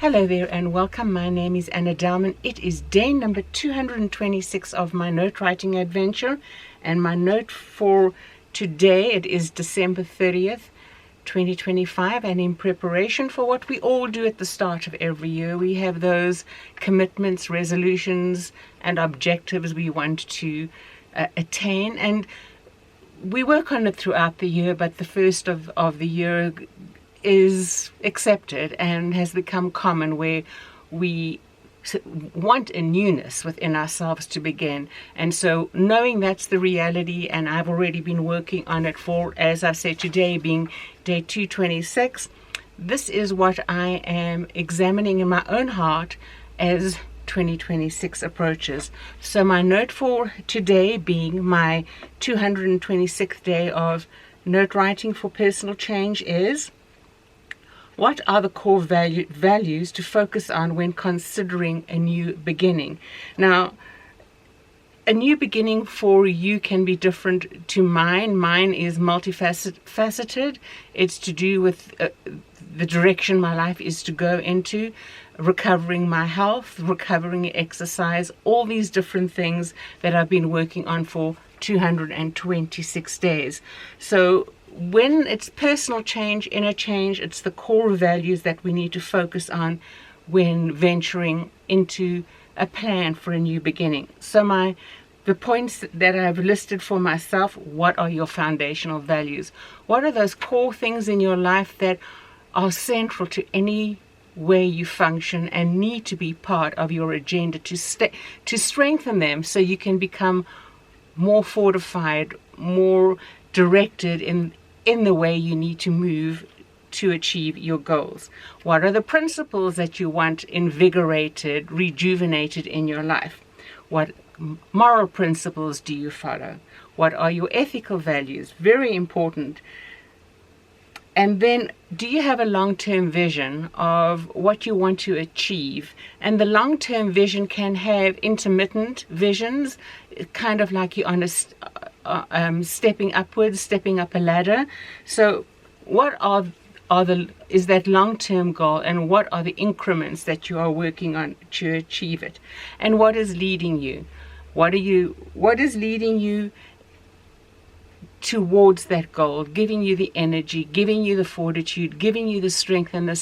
Hello there and welcome. My name is Anna Dalman. It is day number 226 of my note writing adventure, and my note for today, it is December 30th, 2025, and in preparation for what we all do at the start of every year, we have those commitments, resolutions, and objectives we want to attain, and we work on it throughout the year, but the first of the year is accepted and has become common, where we want a newness within ourselves to begin. And so knowing that's the reality, and I've already been working on it for, as I've said, today being day 226, this is what I am examining in my own heart as 2026 approaches. So my note for today, being my 226th day of note writing for personal change, is: what are the core values to focus on when considering a new beginning? Now, a new beginning for you can be different to mine. Mine is multifaceted. It's to do with the direction my life is to go into, recovering my health, recovering exercise, all these different things that I've been working on for 226 days. So when it's personal change, inner change, it's the core values that we need to focus on when venturing into a plan for a new beginning. So the points that I've listed for myself: what are your foundational values? What are those core things in your life that are central to any way you function and need to be part of your agenda to strengthen them, so you can become more fortified, more directed in the way you need to move to achieve your goals? What are the principles that you want invigorated, rejuvenated in your life? What moral principles do you follow? What are your ethical values? Very important. And then, do you have a long-term vision of what you want to achieve? And the long-term vision can have intermittent visions, kind of like you're on a stepping upwards, stepping up a ladder. So what is that long-term goal, and what are the increments that you are working on to achieve it? And what is leading you? What is leading you towards that goal, giving you the energy, giving you the fortitude, giving you the strength and the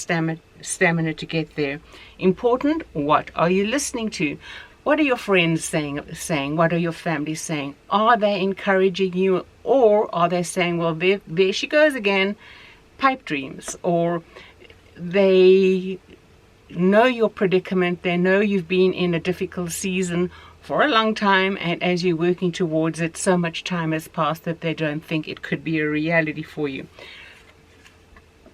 stamina to get there? Important. What are you listening to? What are your friends saying? What are your family saying? Are they encouraging you, or are they saying, well, there she goes again, pipe dreams? Or they know your predicament, they know you've been in a difficult season for a long time, and as you're working towards it, so much time has passed that they don't think it could be a reality for you.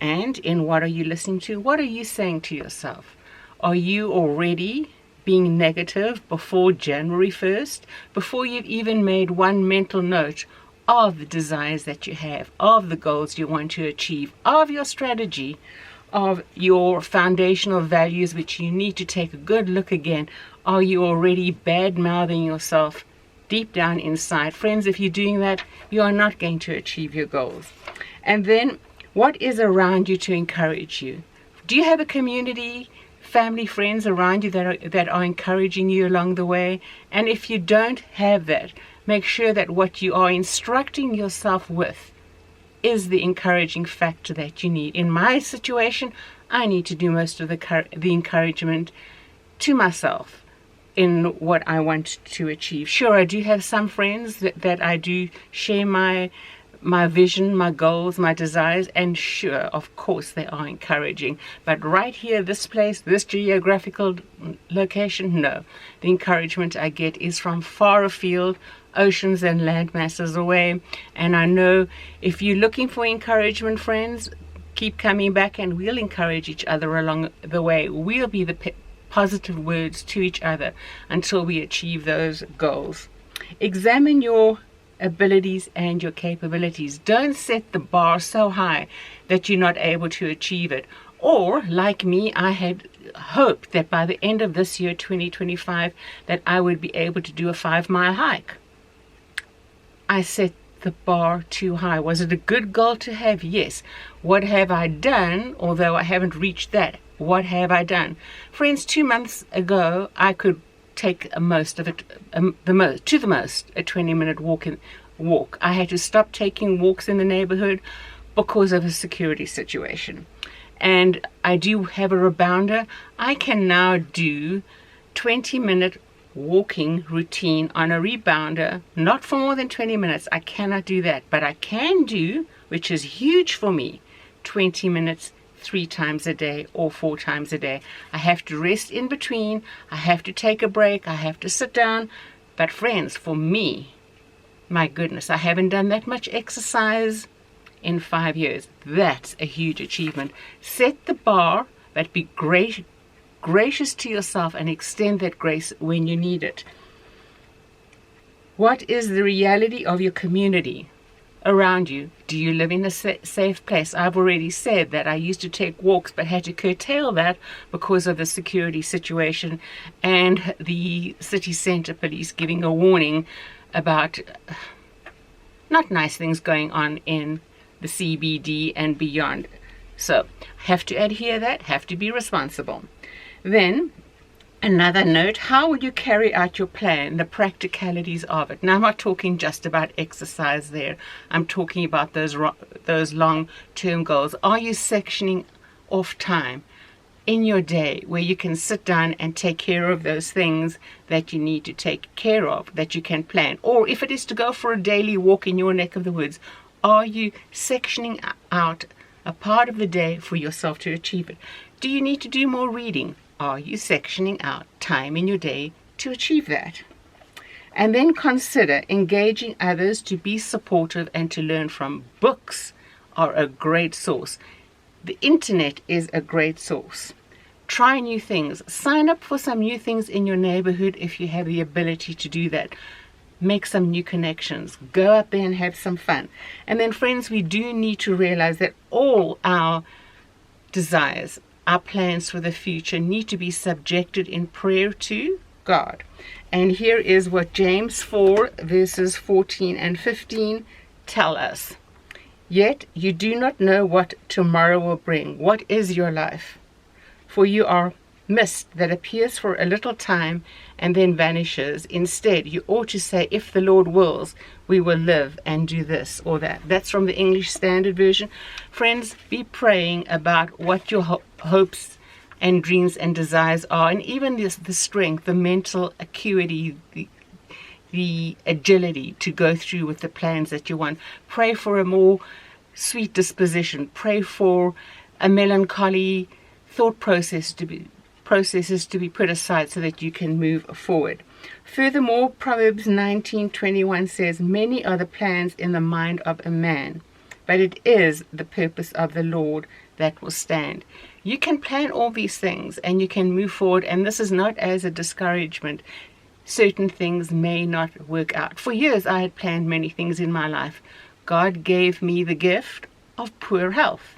And in what are you listening to? What are you saying to yourself? Are you already being negative before January 1st, before you've even made one mental note of the desires that you have, of the goals you want to achieve, of your strategy, of your foundational values, which you need to take a good look again? Are you already bad-mouthing yourself deep down inside? Friends, if you're doing that, you are not going to achieve your goals. And then, what is around you to encourage you? Do you have a community, family, friends around you that are encouraging you along the way? And if you don't have that, make sure that what you are instructing yourself with is the encouraging factor that you need. In my situation, I need to do most of the encouragement to myself in what I want to achieve. Sure, I do have some friends that I do share my vision, my goals, my desires, and sure, of course, they are encouraging. But right here, this place, this geographical location, no. The encouragement I get is from far afield, oceans and land masses away. And I know if you're looking for encouragement, friends, keep coming back and we'll encourage each other along the way. We'll be the positive words to each other until we achieve those goals. Examine your abilities and your capabilities. Don't set the bar so high that you're not able to achieve it. Or, like me, I had hoped that by the end of this year, 2025, that I would be able to do a 5-mile hike. I set the bar too high. Was it a good goal to have? Yes. What have I done, although I haven't reached that? What have I done? Friends, 2 months ago, I could take most of it, the most, a 20-minute walk. I had to stop taking walks in the neighborhood because of a security situation. And I do have a rebounder. I can now do 20-minute walking routine on a rebounder, not for more than 20 minutes. I cannot do that, but I can do, which is huge for me, 20 minutes 3 times a day or 4 times a day. I have to rest in between. I have to take a break. I have to sit down. But friends, for me, my goodness, I haven't done that much exercise in 5 years. That's a huge achievement. Set the bar, but be gracious to yourself and extend that grace when you need it. What is the reality of your community around you? Do you live in a safe place? I've already said that I used to take walks but had to curtail that because of the security situation and the city center police giving a warning about not nice things going on in the CBD and beyond. So have to adhere that, have to be responsible. Then another note, how will you carry out your plan, the practicalities of it? Now, I'm not talking just about exercise there. I'm talking about those long-term goals. Are you sectioning off time in your day where you can sit down and take care of those things that you need to take care of, that you can plan? Or if it is to go for a daily walk in your neck of the woods, are you sectioning out a part of the day for yourself to achieve it? Do you need to do more reading? Are you sectioning out time in your day to achieve that? And then consider engaging others to be supportive and to learn from. Books are a great source. The internet is a great source. Try new things. Sign up for some new things in your neighborhood if you have the ability to do that. Make some new connections. Go out there and have some fun. And then, friends, we do need to realize that all our desires, our plans for the future need to be subjected in prayer to God. And here is what James 4 verses 14 and 15 tell us. Yet you do not know what tomorrow will bring. What is your life? For you are mist that appears for a little time and then vanishes. Instead, you ought to say, if the Lord wills, we will live and do this or that. That's from the English Standard Version. Friends, be praying about what your hopes and dreams and desires are, and even the strength, the mental acuity, the agility to go through with the plans that you want. Pray for a more sweet disposition. Pray for a melancholy thought processes to be put aside so that you can move forward. Furthermore, Proverbs 19:21 says, many are the plans in the mind of a man, but it is the purpose of the Lord that will stand. You can plan all these things and you can move forward, and this is not as a discouragement. Certain things may not work out. For years I had planned many things in my life. God gave me the gift of poor health.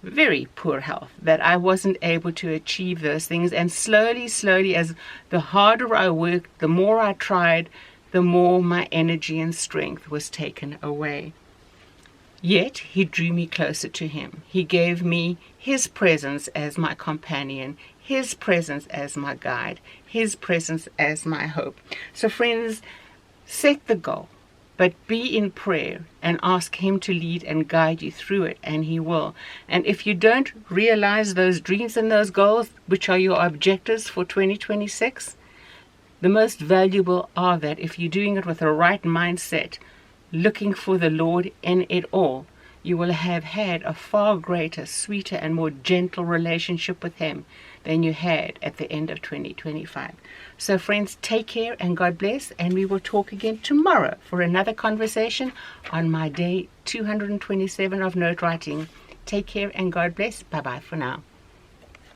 Very poor health, that I wasn't able to achieve those things. And slowly, as the harder I worked, the more I tried, the more my energy and strength was taken away. Yet he drew me closer to him. He gave me his presence as my companion, his presence as my guide, his presence as my hope. So friends, set the goal, but be in prayer and ask him to lead and guide you through it, and he will. And if you don't realize those dreams and those goals, which are your objectives for 2026, the most valuable are that if you're doing it with the right mindset, looking for the Lord in it all, you will have had a far greater, sweeter, and more gentle relationship with him than you had at the end of 2025. So friends, take care and God bless, and we will talk again tomorrow for another conversation on my day 227 of note writing. Take care and God bless. Bye-bye for now.